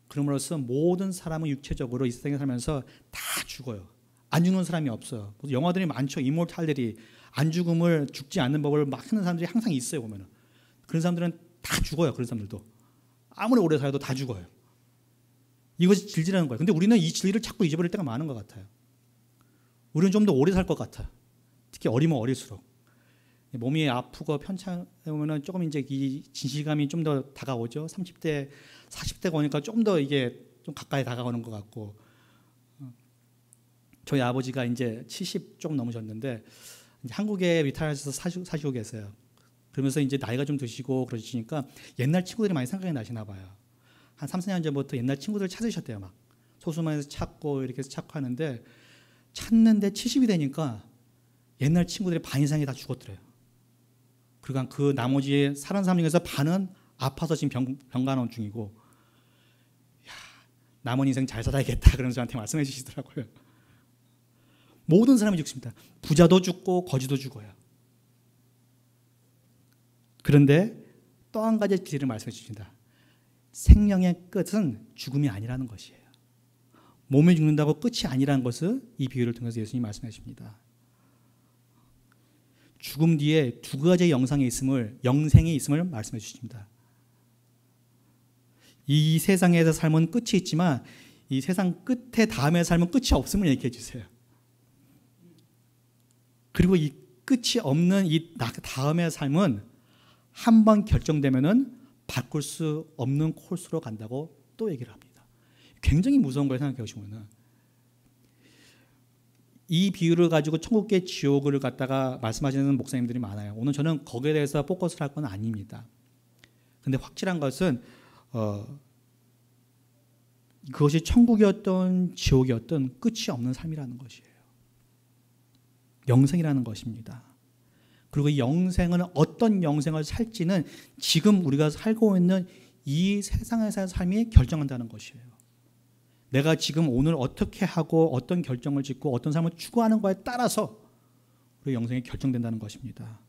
그럼으로써 모든 사람은 육체적으로 이 세상에 살면서 다 죽어요. 안 죽는 사람이 없어요. 영화들이 많죠. 이모탈들이 죽지 않는 법을 막 하는 사람들이 항상 있어요. 보면은 그런 사람들은 다 죽어요. 그런 사람들도 아무리 오래 살아도 다 죽어요. 이것이 진리라는 거예요. 근데 우리는 이 진리를 자꾸 잊어버릴 때가 많은 것 같아요. 우리는 좀 더 오래 살 것 같아. 특히 어리면 어릴수록. 몸이 아프고 편찮으면 조금 이제 이 진실감이 좀 더 다가오죠. 30대, 40대가 오니까 좀 더 이게 좀 가까이 다가오는 것 같고. 저희 아버지가 이제 70 좀 넘으셨는데 이제 한국에 리타이어해서 사시고 계세요. 그러면서 이제 나이가 좀 드시고 그러시니까 옛날 친구들이 많이 생각이 나시나 봐요. 한 3, 4년 전부터 옛날 친구들 찾으셨대요. 막 소수만에서 찾고 이렇게 해서 찾고 하는데 찾는데 70이 되니까 옛날 친구들의 반 이상이 다 죽었더래요. 그러니까 그 나머지 사는 사람 중에서 반은 아파서 지금 병간호 중이고, 야, 남은 인생 잘 살아야겠다 그런 저한테 말씀해 주시더라고요. 모든 사람이 죽습니다. 부자도 죽고 거지도 죽어요. 그런데 또 한 가지 진리를 말씀해 주십니다. 생명의 끝은 죽음이 아니라는 것이에요. 몸이 죽는다고 끝이 아니라는 것을 이 비유를 통해서 예수님이 말씀해 주십니다. 죽음 뒤에 두 가지의 영생이 있음을 말씀해 주십니다. 이 세상에서 삶은 끝이 있지만 이 세상 끝에 다음의 삶은 끝이 없음을 얘기해 주세요. 그리고 이 끝이 없는 이 다음의 삶은 한 번 결정되면은 바꿀 수 없는 코스로 간다고 또 얘기를 합니다. 굉장히 무서운 걸 생각해 보시면은 이 비유를 가지고 천국과 지옥을 갖다가 말씀하시는 목사님들이 많아요. 오늘 저는 거기에 대해서 포커스를 할 건 아닙니다. 근데 확실한 것은 그것이 천국이었던 지옥이었던 끝이 없는 삶이라는 것이에요. 영생이라는 것입니다. 그리고 이 영생은 어떤 영생을 살지는 지금 우리가 살고 있는 이 세상에서의 삶이 결정한다는 것이에요. 내가 지금 오늘 어떻게 하고 어떤 결정을 짓고 어떤 삶을 추구하는 거에 따라서 우리 영생이 결정된다는 것입니다.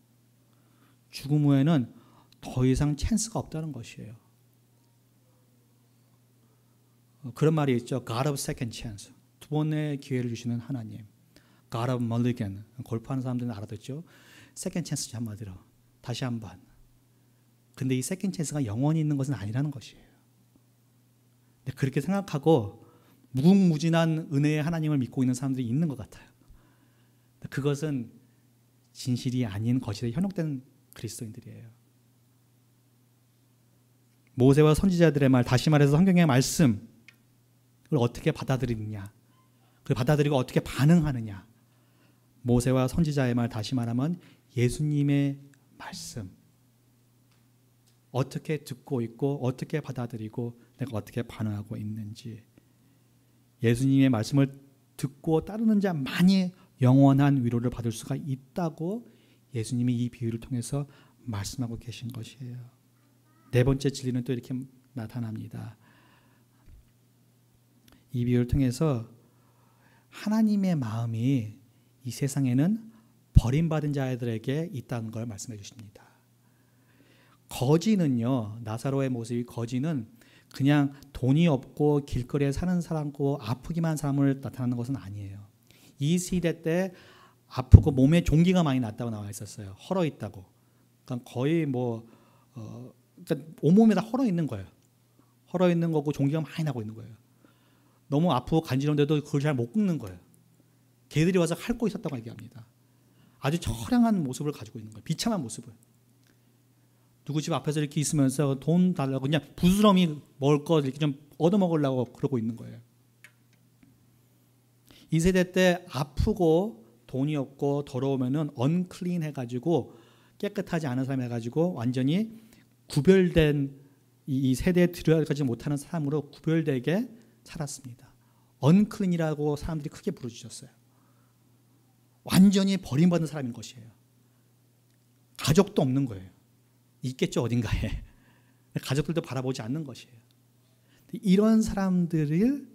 죽음 후에는 더 이상 찬스가 없다는 것이에요. 그런 말이 있죠. God of second chance. 두 번의 기회를 주시는 하나님. God of mulligan. 골프하는 사람들은 알아듣죠. second chance죠, 한마디로. 다시 한 번. 근데 이 second chance가 영원히 있는 것은 아니라는 것이에요. 근데 그렇게 생각하고 무궁무진한 은혜의 하나님을 믿고 있는 사람들이 있는 것 같아요. 그것은 진실이 아닌 것이 현혹된 그리스도인들이에요. 모세와 선지자들의 말, 다시 말해서 성경의 말씀을 어떻게 받아들이느냐, 그걸 받아들이고 어떻게 반응하느냐. 모세와 선지자의 말, 다시 말하면 예수님의 말씀, 어떻게 듣고 있고 어떻게 받아들이고 내가 어떻게 반응하고 있는지. 예수님의 말씀을 듣고 따르는 자만이 영원한 위로를 받을 수가 있다고 예수님이 이 비유를 통해서 말씀하고 계신 것이에요. 네 번째 진리는 또 이렇게 나타납니다. 이 비유를 통해서 하나님의 마음이 이 세상에는 버림받은 자들에게 있다는 걸 말씀해 주십니다. 거지는요, 나사로의 모습이 거지는 그냥 돈이 없고 길거리에 사는 사람고 아프기만 한 사람을 나타나는 것은 아니에요. 이 시대 때 아프고 몸에 종기가 많이 났다고 나와 있었어요. 헐어 있다고. 그러니까 거의 그러니까 온몸에 다 헐어 있는 거예요. 헐어 있는 거고 종기가 많이 나고 있는 거예요. 너무 아프고 간지러운데도 그걸 잘 못 긁는 거예요. 개들이 와서 핥고 있었다고 얘기합니다. 아주 처량한 모습을 가지고 있는 거예요. 비참한 모습을. 누구 집 앞에서 이렇게 있으면서 돈 달라고 그냥 부스럼이 먹을 거 이렇게 좀 얻어먹으려고 그러고 있는 거예요. 이 세대 때 아프고 돈이 없고 더러우면은 unclean 해가지고 깨끗하지 않은 사람 해가지고 완전히 구별된 이 세대에 들어가지 못하는 사람으로 구별되게 살았습니다. unclean이라고 사람들이 크게 부르주셨어요. 완전히 버림받은 사람인 것이에요. 가족도 없는 거예요. 있겠죠, 어딘가에. 가족들도 바라보지 않는 것이에요. 이런 사람들을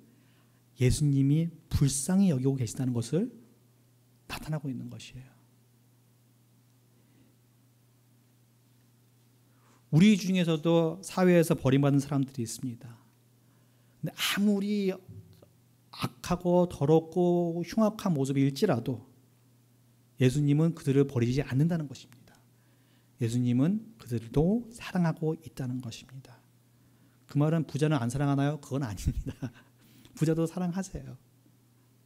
예수님이 불쌍히 여기고 계시다는 것을 나타나고 있는 것이에요. 우리 중에서도 사회에서 버림받은 사람들이 있습니다. 근데 아무리 악하고 더럽고 흉악한 모습일지라도 예수님은 그들을 버리지 않는다는 것입니다. 예수님은 그들도 사랑하고 있다는 것입니다. 그 말은 부자는 안 사랑하나요? 그건 아닙니다. 부자도 사랑하세요.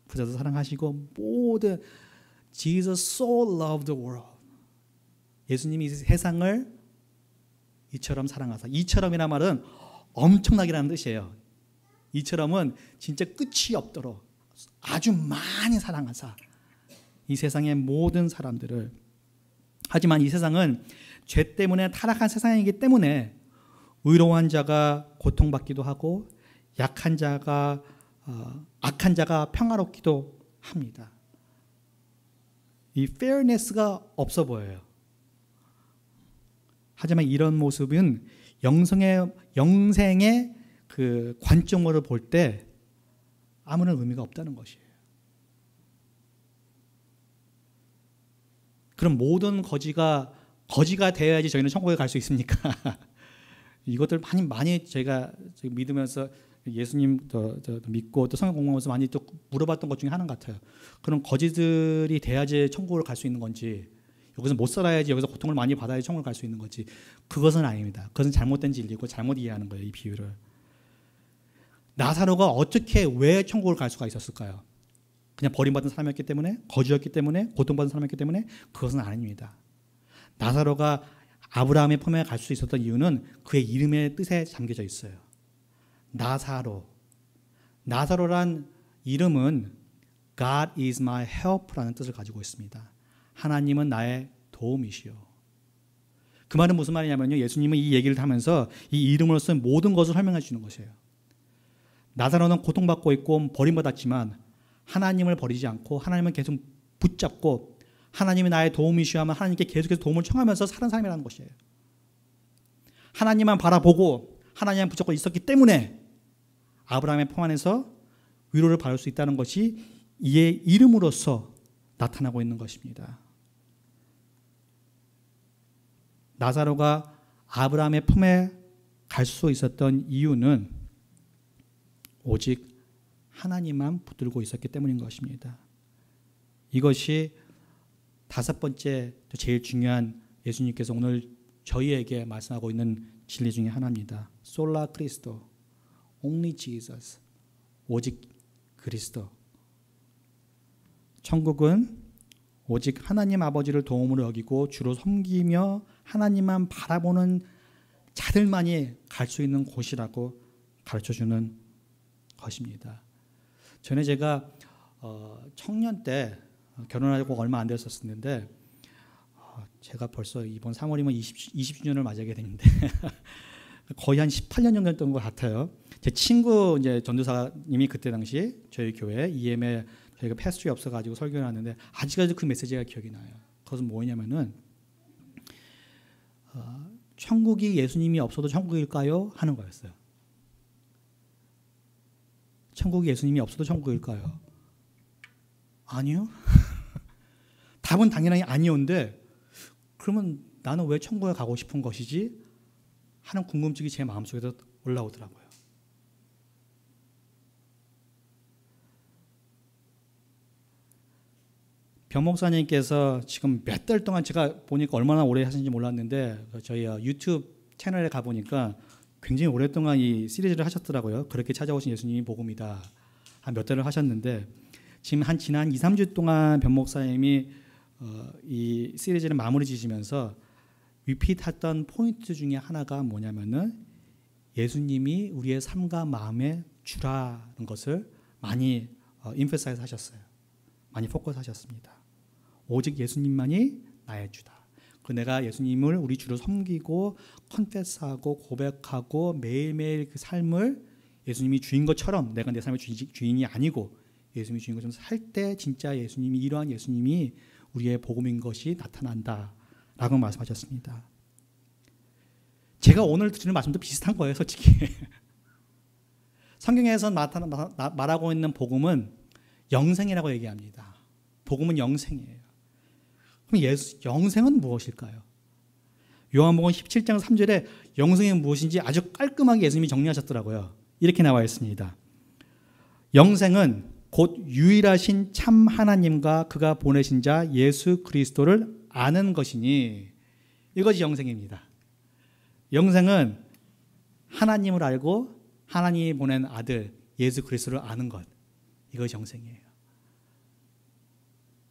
부자도 사랑하시고 모든 Jesus so loved the world. 예수님이 이 세상을 이처럼 사랑하사. 이처럼이란 말은 엄청나게라는 뜻이에요. 이처럼은 진짜 끝이 없도록 아주 많이 사랑하사 이 세상의 모든 사람들을. 하지만 이 세상은 죄 때문에 타락한 세상이기 때문에 의로운 자가 고통받기도 하고 악한 자가 평화롭기도 합니다. 이 fairness가 없어 보여요. 하지만 이런 모습은 영생의 그 관점으로 볼 때 아무런 의미가 없다는 것이에요. 그럼 모든 거지가 되어야지 저희는 천국에 갈 수 있습니까? 이것들 많이 저희가 믿으면서 예수님 믿고 또 성경 공부하면서 많이 또 물어봤던 것 중에 하나인 것 같아요. 그럼 거지들이 돼야지 천국을 갈 수 있는 건지, 여기서 못 살아야지 여기서 고통을 많이 받아야지 천국을 갈 수 있는 건지, 그것은 아닙니다. 그것은 잘못된 진리고 잘못 이해하는 거예요, 이 비유를. 나사로가 왜 천국을 갈 수가 있었을까요? 그냥 버림받은 사람이었기 때문에, 거지였기 때문에, 고통받은 사람이었기 때문에? 그것은 아닙니다. 나사로가 아브라함의 품에 갈 수 있었던 이유는 그의 이름의 뜻에 담겨져 있어요. 나사로란 이름은 God is my help라는 뜻을 가지고 있습니다. 하나님은 나의 도움이시오. 그 말은 무슨 말이냐면요, 예수님은 이 얘기를 하면서 이 이름으로 쓴 모든 것을 설명해 주는 것이에요. 나사로는 고통받고 있고 버림받았지만 하나님을 버리지 않고 하나님을 계속 붙잡고 하나님이 나의 도움이시오 하면 하나님께 계속해서 도움을 청하면서 사는 사람이라는 것이에요. 하나님만 바라보고 하나님만 붙잡고 있었기 때문에 아브라함의 품 안에서 위로를 받을 수 있다는 것이 이의 이름으로서 나타나고 있는 것입니다. 나사로가 아브라함의 품에 갈 수 있었던 이유는 오직 하나님만 붙들고 있었기 때문인 것입니다. 이것이 다섯 번째 제일 중요한 예수님께서 오늘 저희에게 말씀하고 있는 진리 중에 하나입니다. 솔라 크리스토, only Jesus, 오직 그리스도. 천국은 오직 하나님 아버지를 도움으로 여기고 주로 섬기며 하나님만 바라보는 자들만이 갈 수 있는 곳이라고 가르쳐주는 것입니다. 전에 제가 청년 때 결혼하고 얼마 안 됐었는데 제가 벌써 이번 3월이면 20주년을 맞이하게 됐는데 거의 한 18년 정도 됐던 것 같아요. 제 친구 이제 전도사님이 그때 당시 저희 교회 EM에 저희가 패스트리 없어가지고 설교를 하는데 아직까지 그 메시지가 기억이 나요. 그것은 뭐냐면은 천국이 예수님이 없어도 천국일까요? 하는 거였어요. 천국이 예수님이 없어도 천국일까요? 아니요. 답은 당연히 아니었는데 그러면 나는 왜 천국에 가고 싶은 것이지? 하는 궁금증이 제 마음속에서 올라오더라고요. 병 목사님께서 지금 몇 달 동안 제가 보니까 얼마나 오래 하신지 몰랐는데 저희 유튜브 채널에 가보니까 굉장히 오랫동안 이 시리즈를 하셨더라고요. 그렇게 찾아오신 예수님이 복음이다. 한 몇 달을 하셨는데 지금 지난 2, 3주 동안 변 목사님이 이 시리즈를 마무리 지시면서 리피트했던 포인트 중에 하나가 뭐냐면은 예수님이 우리의 삶과 마음의 주라는 것을 많이 인프사이즈 하셨어요. 많이 포커스 하셨습니다. 오직 예수님만이 나의 주다. 그 내가 예수님을 우리 주로 섬기고 컨페스하고 고백하고 매일매일 그 삶을 예수님이 주인 것처럼 내가 내 삶의 주인이 아니고 예수님이 주인 것처럼 살 때 진짜 예수님이 이러한 예수님이 우리의 복음인 것이 나타난다라고 말씀하셨습니다. 제가 오늘 드리는 말씀도 비슷한 거예요, 솔직히. 성경에서 말하고 있는 복음은 영생이라고 얘기합니다. 복음은 영생이에요. 그럼 영생은 무엇일까요? 요한복음 17장 3절에 영생이 무엇인지 아주 깔끔하게 예수님이 정리하셨더라고요. 이렇게 나와 있습니다. 영생은 곧 유일하신 참 하나님과 그가 보내신 자 예수 그리스도를 아는 것이니 이것이 영생입니다. 영생은 하나님을 알고 하나님이 보낸 아들 예수 그리스도를 아는 것, 이것이 영생이에요.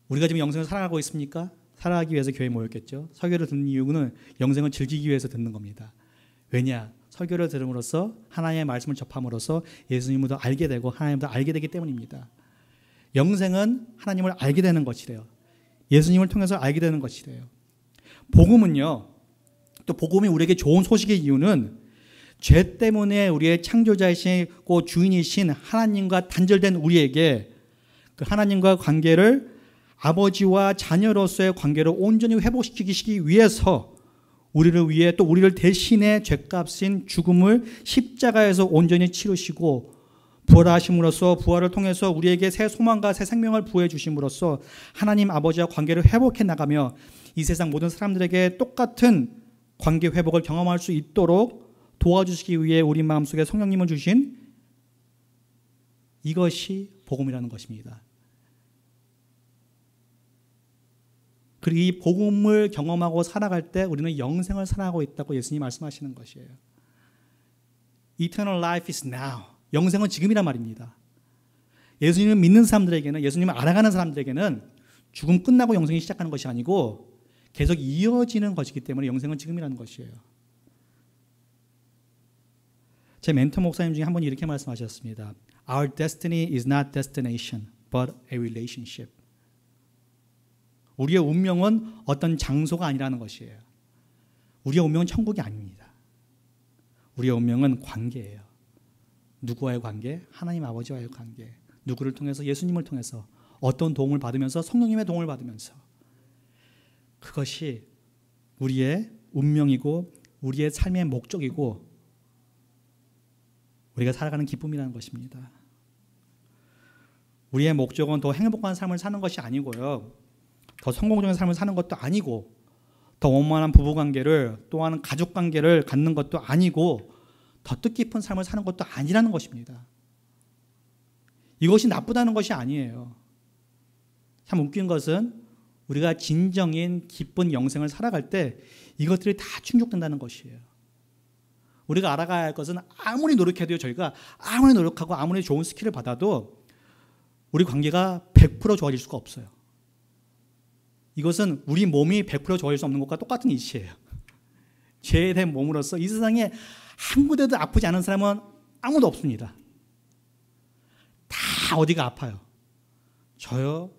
우리가 지금 영생을 살아가고 있습니까? 살아가기 위해서 교회에 모였겠죠. 설교를 듣는 이유는 영생을 즐기기 위해서 듣는 겁니다. 왜냐? 설교를 들음으로써 하나님의 말씀을 접함으로써 예수님을 더 알게 되고 하나님을 더 알게 되기 때문입니다. 영생은 하나님을 알게 되는 것이래요. 예수님을 통해서 알게 되는 것이래요. 복음은요, 또 복음이 우리에게 좋은 소식의 이유는 죄 때문에 우리의 창조자이시고 주인이신 하나님과 단절된 우리에게 그 하나님과 관계를 아버지와 자녀로서의 관계를 온전히 회복시키기 위해서 우리를 위해 또 우리를 대신해 죄값인 죽음을 십자가에서 온전히 치르시고 부활하심으로써 부활을 통해서 우리에게 새 소망과 새 생명을 부어해 주심으로써 하나님 아버지와 관계를 회복해 나가며 이 세상 모든 사람들에게 똑같은 관계 회복을 경험할 수 있도록 도와주시기 위해 우리 마음속에 성령님을 주신 이것이 복음이라는 것입니다. 그리고 이 복음을 경험하고 살아갈 때 우리는 영생을 살아가고 있다고 예수님이 말씀하시는 것이에요. Eternal life is now. 영생은 지금이란 말입니다. 예수님을 믿는 사람들에게는, 예수님을 알아가는 사람들에게는 죽음 끝나고 영생이 시작하는 것이 아니고 계속 이어지는 것이기 때문에 영생은 지금이라는 것이에요. 제 멘토 목사님 중에 한 분이 이렇게 말씀하셨습니다. Our destiny is not destination, but a relationship. 우리의 운명은 어떤 장소가 아니라는 것이에요. 우리의 운명은 천국이 아닙니다. 우리의 운명은 관계예요. 누구와의 관계? 하나님 아버지와의 관계. 누구를 통해서? 예수님을 통해서. 어떤 도움을 받으면서? 성령님의 도움을 받으면서. 그것이 우리의 운명이고 우리의 삶의 목적이고 우리가 살아가는 기쁨이라는 것입니다. 우리의 목적은 더 행복한 삶을 사는 것이 아니고요. 더 성공적인 삶을 사는 것도 아니고 더 원만한 부부관계를 또한 가족관계를 갖는 것도 아니고 더 뜻깊은 삶을 사는 것도 아니라는 것입니다. 이것이 나쁘다는 것이 아니에요. 참 웃긴 것은 우리가 진정인 기쁜 영생을 살아갈 때 이것들이 다 충족된다는 것이에요. 우리가 알아가야 할 것은 아무리 노력해도요, 저희가 아무리 노력하고 아무리 좋은 스킬을 받아도 우리 관계가 100% 좋아질 수가 없어요. 이것은 우리 몸이 100% 좋아질 수 없는 것과 똑같은 이치예요. 죄된 몸으로서 이 세상에 한 군데도 아프지 않은 사람은 아무도 없습니다. 다 어디가 아파요. 저요,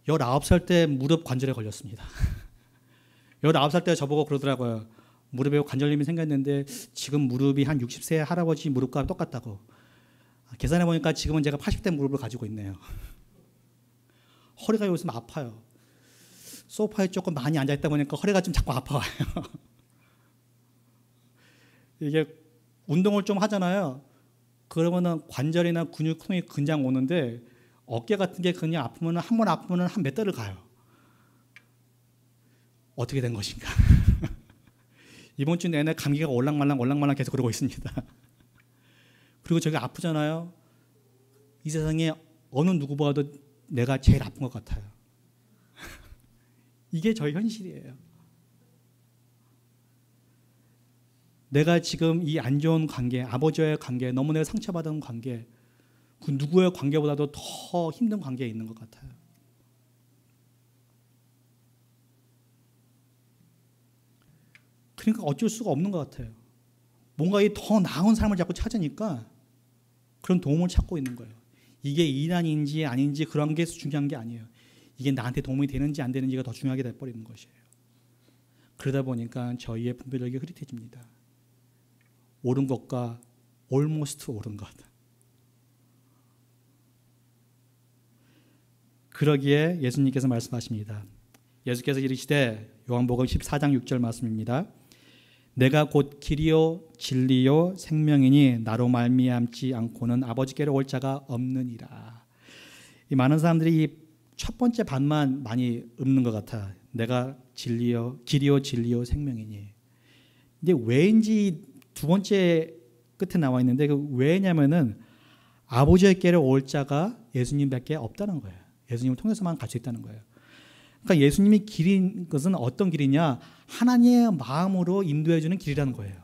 19살 때 무릎 관절에 걸렸습니다. 19살 때 저보고 그러더라고요. 무릎에 관절염이 생겼는데 지금 무릎이 한 60세 할아버지 무릎과 똑같다고. 계산해 보니까 지금은 제가 80대 무릎을 가지고 있네요. 허리가 요즘 아파요. 소파에 조금 많이 앉아있다 보니까 허리가 좀 자꾸 아파요. 이게 운동을 좀 하잖아요. 그러면은 관절이나 근육통이 그냥 오는데 어깨 같은 게 그냥 아프면 한 번 아프면 한 몇 달을 가요. 어떻게 된 것인가? 이번 주 내내 감기가 올랑말랑 계속 그러고 있습니다. 그리고 저기 아프잖아요. 이 세상에 어느 누구보다도 내가 제일 아픈 것 같아요. 이게 저의 현실이에요. 내가 지금 이 안 좋은 관계, 아버지와의 관계, 너무 내가 상처받은 관계, 그 누구의 관계보다도 더 힘든 관계에 있는 것 같아요. 그러니까 어쩔 수가 없는 것 같아요. 뭔가 이 더 나은 삶을 자꾸 찾으니까 그런 도움을 찾고 있는 거예요. 이게 이난인지 아닌지 그런 게 중요한 게 아니에요. 이게 나한테 도움이 되는지 안 되는지가 더 중요하게 돼버리는 것이에요. 그러다 보니까 저희의 분별력이 흐릿해집니다. 옳은 것과 almost 옳은 것. 그러기에 예수님께서 말씀하십니다. 예수께서 이르시되, 요한복음 14장 6절 말씀입니다. 내가 곧 길이요 진리요 생명이니 나로 말미암지 않고는 아버지께로 올 자가 없느니라. 이 많은 사람들이 이 첫 번째 반만 많이 읊는 것 같아. 내가 진리요 길이요 진리요 생명이니. 근데 왜인지 두 번째 끝에 나와 있는데 그 왜냐면은 아버지께로 올 자가 예수님밖에 없다는 거예요. 예수님을 통해서만 갈 수 있다는 거예요. 그러니까 예수님이 길인 것은 어떤 길이냐? 하나님의 마음으로 인도해 주는 길이라는 거예요.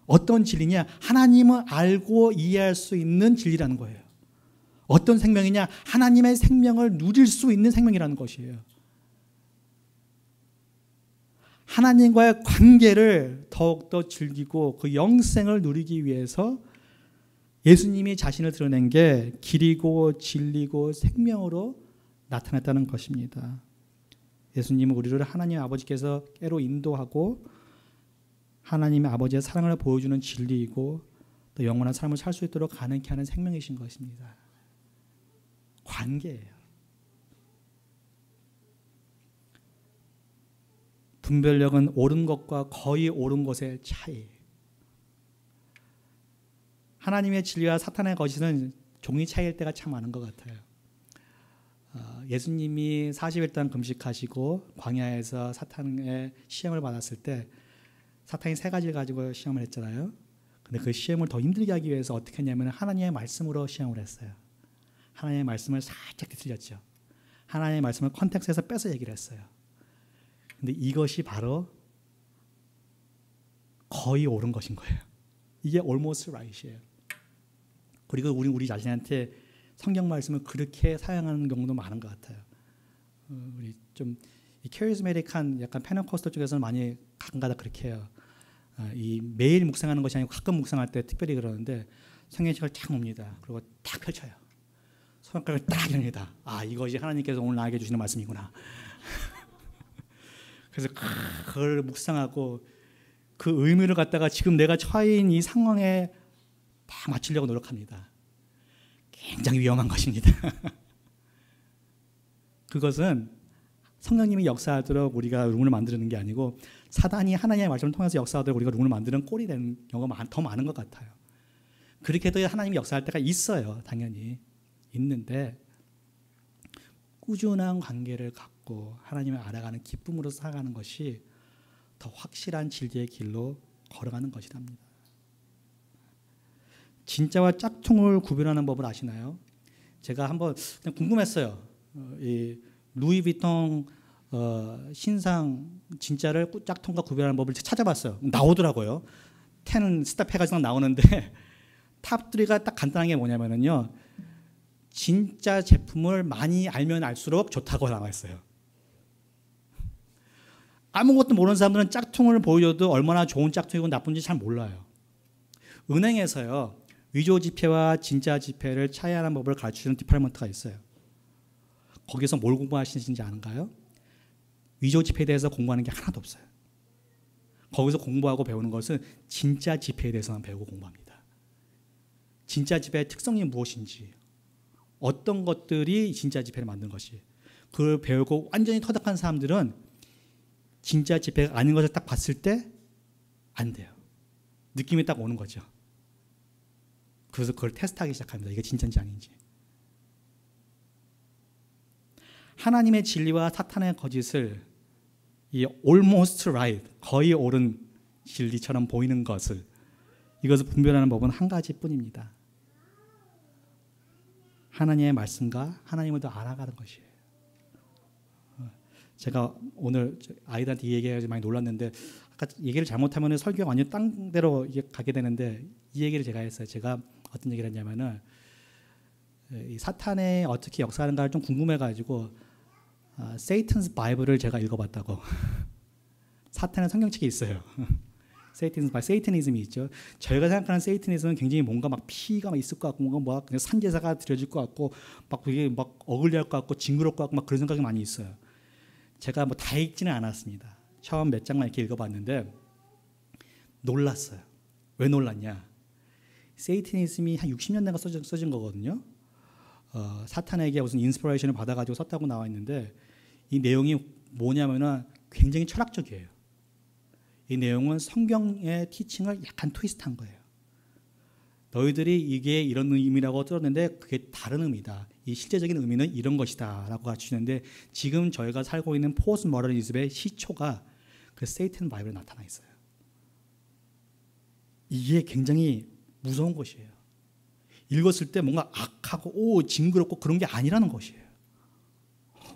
어떤 진리냐? 하나님을 알고 이해할 수 있는 진리라는 거예요. 어떤 생명이냐? 하나님의 생명을 누릴 수 있는 생명이라는 것이에요. 하나님과의 관계를 더욱더 즐기고 그 영생을 누리기 위해서 예수님이 자신을 드러낸 게 길이고 진리고 생명으로 나타났다는 것입니다. 예수님은 우리를 하나님 아버지께서 깨로 인도하고 하나님의 아버지의 사랑을 보여주는 진리이고 또 영원한 삶을 살 수 있도록 가능케 하는 생명이신 것입니다. 관계예요. 분별력은 옳은 것과 거의 옳은 것의 차이. 하나님의 진리와 사탄의 거짓은 종이 차이일 때가 참 많은 것 같아요. 예수님이 40일 동안 금식하시고 광야에서 사탄의 시험을 받았을 때 사탄이 3가지를 가지고 시험을 했잖아요. 근데 그 시험을 더 힘들게 하기 위해서 어떻게 했냐면 하나님의 말씀으로 시험을 했어요. 하나님의 말씀을 살짝 뒤틀렸죠. 하나님의 말씀을 컨텍스트에서 빼서 얘기를 했어요. 근데 이것이 바로 거의 옳은 것인 거예요. 이게 almost right이에요. 그리고 우리 자신한테 성경 말씀을 그렇게 사용하는 경우도 많은 것 같아요. 우리 좀 캐리스메틱한 약간 페넌코스털 쪽에서는 많이 가끔가다 그렇게 해요. 이 매일 묵상하는 것이 아니고 가끔 묵상할 때 특별히 그러는데 성경책을 딱 봅니다. 그리고 딱 펼쳐요. 손가락을 딱 이릅니다. 아, 이것이 하나님께서 오늘 나에게 주시는 말씀이구나. 그래서 그걸 묵상하고 그 의미를 갖다가 지금 내가 처해인 이 상황에 다 맞추려고 노력합니다. 굉장히 위험한 것입니다. 그것은 성령님이 역사하도록 우리가 룸을 만드는 게 아니고 사단이 하나님의 말씀을 통해서 역사하도록 우리가 룸을 만드는 꼴이 되는 경우가 더 많은 것 같아요. 그렇게 해도 하나님이 역사할 때가 있어요. 당연히 있는데 꾸준한 관계를 갖고 하나님을 알아가는 기쁨으로 살아가는 것이 더 확실한 진리의 길로 걸어가는 것이랍니다. 진짜와 짝퉁을 구별하는 법을 아시나요? 제가 한번 그냥 궁금했어요. 이 루이비통 신상 진짜를 짝퉁과 구별하는 법을 찾아봤어요. 나오더라고요. 10 스탑 해가지고 나오는데 탑 3가 딱 간단한 게 뭐냐면요. 진짜 제품을 많이 알면 알수록 좋다고 나와 있어요. 아무것도 모르는 사람들은 짝퉁을 보여줘도 얼마나 좋은 짝퉁이고 나쁜지 잘 몰라요. 은행에서요. 위조 지폐와 진짜 지폐를 차이하는 법을 가르치는 디파트먼트가 있어요. 거기서 뭘 공부하시는지 아는가요? 위조 지폐에 대해서 공부하는 게 하나도 없어요. 거기서 공부하고 배우는 것은 진짜 지폐에 대해서만 배우고 공부합니다. 진짜 지폐의 특성이 무엇인지, 어떤 것들이 진짜 지폐를 만든 것이, 그걸 배우고 완전히 터득한 사람들은 진짜 지폐가 아닌 것을 딱 봤을 때 안 돼요. 느낌이 딱 오는 거죠. 그래서 그걸 테스트하기 시작합니다. 이게 진짜인지 아닌지. 하나님의 진리와 사탄의 거짓을 이 almost right, 거의 옳은 진리처럼 보이는 것을, 이것을 분별하는 법은 한 가지뿐입니다. 하나님의 말씀과 하나님을 더 알아가는 것이에요. 제가 오늘 아이들한테 이 얘기해서 많이 놀랐는데 아까 얘기를 잘못하면 설교가 완전 딴 데로 가게 되는데 이 얘기를 제가 했어요. 제가 어떤 얘기를 했냐면은 이 사탄의 어떻게 역사하는가를 좀 궁금해가지고 세이튼스 바이블을 제가 읽어봤다고. 사탄의 성경책이 있어요. 세이트니즘이 있죠. 저희가 생각하는 세이트니즘은 굉장히 뭔가 막 피가 막 있을 것 같고 뭔가 막 산제사가 드려질 것 같고 막 그게 막 어글리할 것 같고 징그러울 것 같고 막 그런 생각이 많이 있어요. 제가 뭐 다 읽지는 않았습니다. 처음 몇 장만 이렇게 읽어봤는데 놀랐어요. 왜 놀랐냐? 세이트니즘이 한 60년대가 써진 거거든요. 사탄에게 무슨 인스피레이션을 받아가지고 썼다고 나와 있는데 이 내용이 뭐냐면은 굉장히 철학적이에요. 이 내용은 성경의 티칭을 약간 트위스트한 거예요. 너희들이 이게 이런 의미라고 들었는데 그게 다른 의미다. 이 실제적인 의미는 이런 것이다 라고 가르치는데 지금 저희가 살고 있는 포스트 모더니즘의 시초가 그 세이튼 바이블에 나타나 있어요. 이게 굉장히 무서운 것이에요. 읽었을 때 뭔가 악하고 징그럽고 그런 게 아니라는 것이에요.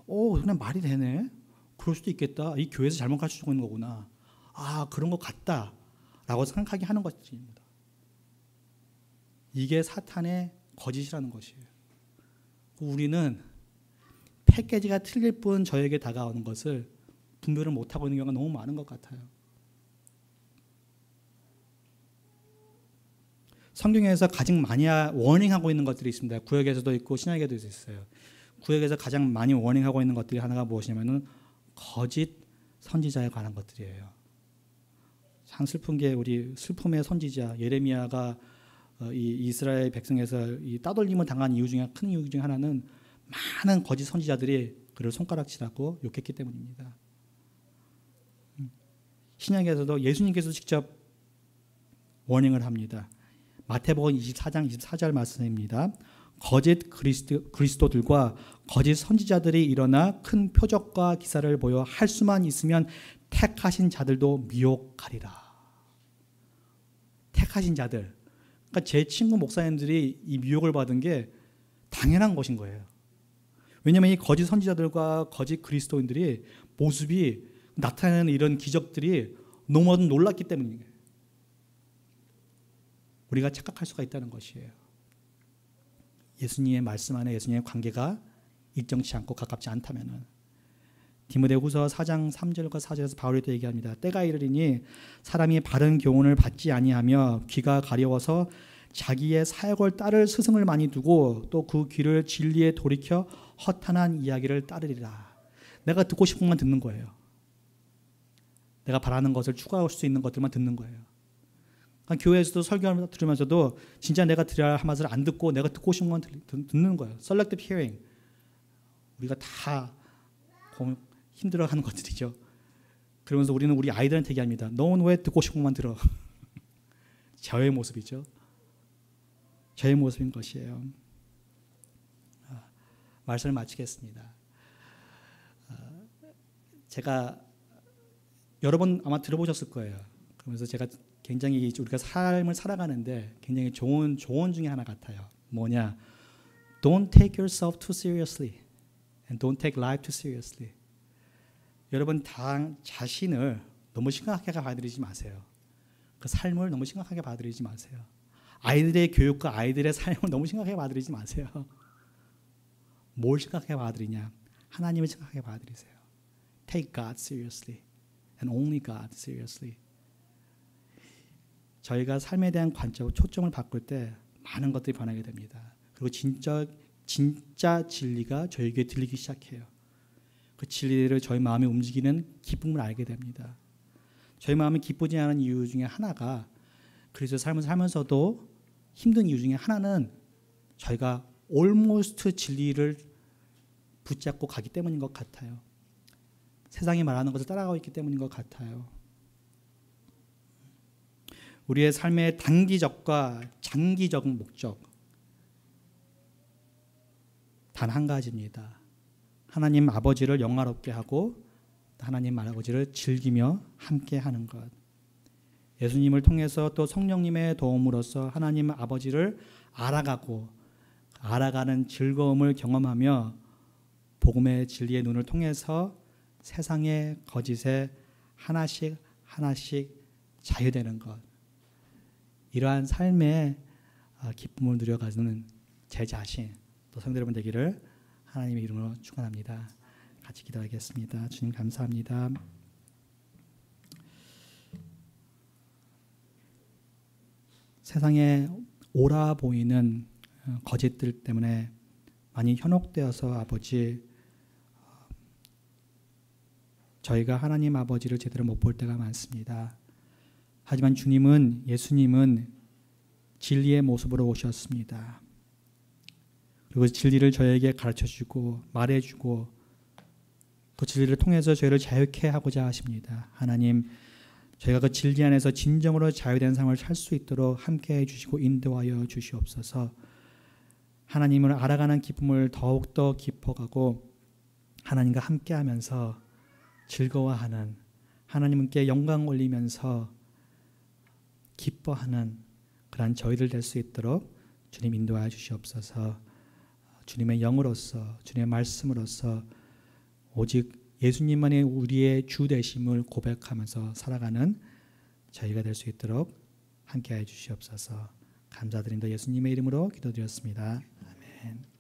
그냥 말이 되네. 그럴 수도 있겠다. 이 교회에서 잘못 가르쳐주고 있는 거구나. 그런 것 같다 라고 생각하게 하는 것입니다. 이게 사탄의 거짓이라는 것이에요. 우리는 패키지가 틀릴 뿐 저에게 다가오는 것을 분별을 못하고 있는 경우가 너무 많은 것 같아요. 성경에서 가장 많이 워닝하고 있는 것들이 있습니다. 구약에서도 있고 신약에도 있어요. 구약에서 가장 많이 워닝하고 있는 것들이 하나가 무엇이냐면은 거짓 선지자에 관한 것들이에요. 참 슬픈 게 우리 슬픔의 선지자 예레미야가 이 이스라엘 백성에서 이 따돌림을 당한 이유 중에 큰 이유 중에 하나는 많은 거짓 선지자들이 그를 손가락질하고 욕했기 때문입니다. 신약에서도 예수님께서 직접 워닝을 합니다. 마태복음 24장 24절 말씀입니다. 거짓 그리스도들과 거짓 선지자들이 일어나 큰 표적과 기사를 보여 할 수만 있으면 택하신 자들도 미혹하리라. 택하신 자들. 그러니까 제 친구 목사님들이 이 미혹을 받은 게 당연한 것인 거예요. 왜냐하면 이 거짓 선지자들과 거짓 그리스도인들이 모습이 나타내는 이런 기적들이 너무 놀랐기 때문이에요. 우리가 착각할 수가 있다는 것이에요. 예수님의 말씀 안에 예수님의 관계가 일정치 않고 가깝지 않다면은. 디모데후서 4장 3절과 4절에서 바울이 또 얘기합니다. 때가 이르리니 사람이 바른 교훈을 받지 아니하며 귀가 가려워서 자기의 사역을 따를 스승을 많이 두고 또 그 귀를 진리에 돌이켜 허탄한 이야기를 따르리라. 내가 듣고 싶은 것만 듣는 거예요. 내가 바라는 것을 추구할 수 있는 것들만 듣는 거예요. 그러니까 교회에서도 설교를 들으면서도 진짜 내가 들어야 할 말을 안 듣고 내가 듣고 싶은 것만 듣는 거예요. Selective hearing. 우리가 다 힘들어하는 것들이죠. 그러면서 우리는 우리 아이들한테 얘기합니다. 너는 왜 듣고 싶은 것만 들어? 저의 모습이죠. 저의 모습인 것이에요. 말씀을 마치겠습니다. 제가 여러 번 아마 들어보셨을 거예요. 그러면서 제가 굉장히 우리가 삶을 살아가는데 굉장히 좋은 조언 중에 하나 같아요. 뭐냐? Don't take yourself too seriously and don't take life too seriously. 여러분 자신을 너무 심각하게 받아들이지 마세요. 그 삶을 너무 심각하게 받아들이지 마세요. 아이들의 교육과 아이들의 삶을 너무 심각하게 받아들이지 마세요. 뭘 심각하게 받아들이냐? 하나님을 심각하게 받아들이세요. Take God seriously and only God seriously. 저희가 삶에 대한 관점, 초점을 바꿀 때 많은 것들이 변하게 됩니다. 그리고 진짜 진리가 저에게 들리기 시작해요. 그 진리를 저희 마음에 움직이는 기쁨을 알게 됩니다. 저희 마음이 기쁘지 않은 이유 중에 하나가 그리스도의 삶을 살면서도 힘든 이유 중에 하나는 저희가 almost 진리를 붙잡고 가기 때문인 것 같아요. 세상이 말하는 것을 따라가고 있기 때문인 것 같아요. 우리의 삶의 단기적과 장기적 목적 단 한 가지입니다. 하나님 아버지를 영화롭게 하고 하나님 아버지를 즐기며 함께 하는 것. 예수님을 통해서 또 성령님의 도움으로써 하나님 아버지를 알아가는 즐거움을 경험하며 복음의 진리의 눈을 통해서 세상의 거짓에 하나씩 자유되는 것. 이러한 삶의 기쁨을 누려가는 제 자신, 또 성도 여러분 되기를 하나님의 이름으로 축원합니다. 같이 기도하겠습니다. 주님 감사합니다. 세상에 옳아 보이는 거짓들 때문에 많이 현혹되어서 아버지 저희가 하나님 아버지를 제대로 못 볼 때가 많습니다. 하지만 예수님은 진리의 모습으로 오셨습니다. 그리고 진리를 저에게 가르쳐주고 말해주고 그 진리를 통해서 저희를 자유케 하고자 하십니다. 하나님, 저희가 그 진리 안에서 진정으로 자유된 삶을 살 수 있도록 함께해 주시고 인도하여 주시옵소서. 하나님을 알아가는 기쁨을 더욱더 깊어가고 하나님과 함께하면서 즐거워하는, 하나님께 영광 올리면서 기뻐하는 그러한 저희들 될 수 있도록 주님 인도하여 주시옵소서. 주님의 영으로서, 주님의 말씀으로서 오직 예수님만이 우리의 주 되심을 고백하면서 살아가는 저희가 될 수 있도록 함께하여 주시옵소서. 감사드립니다. 예수님의 이름으로 기도드렸습니다. 아멘.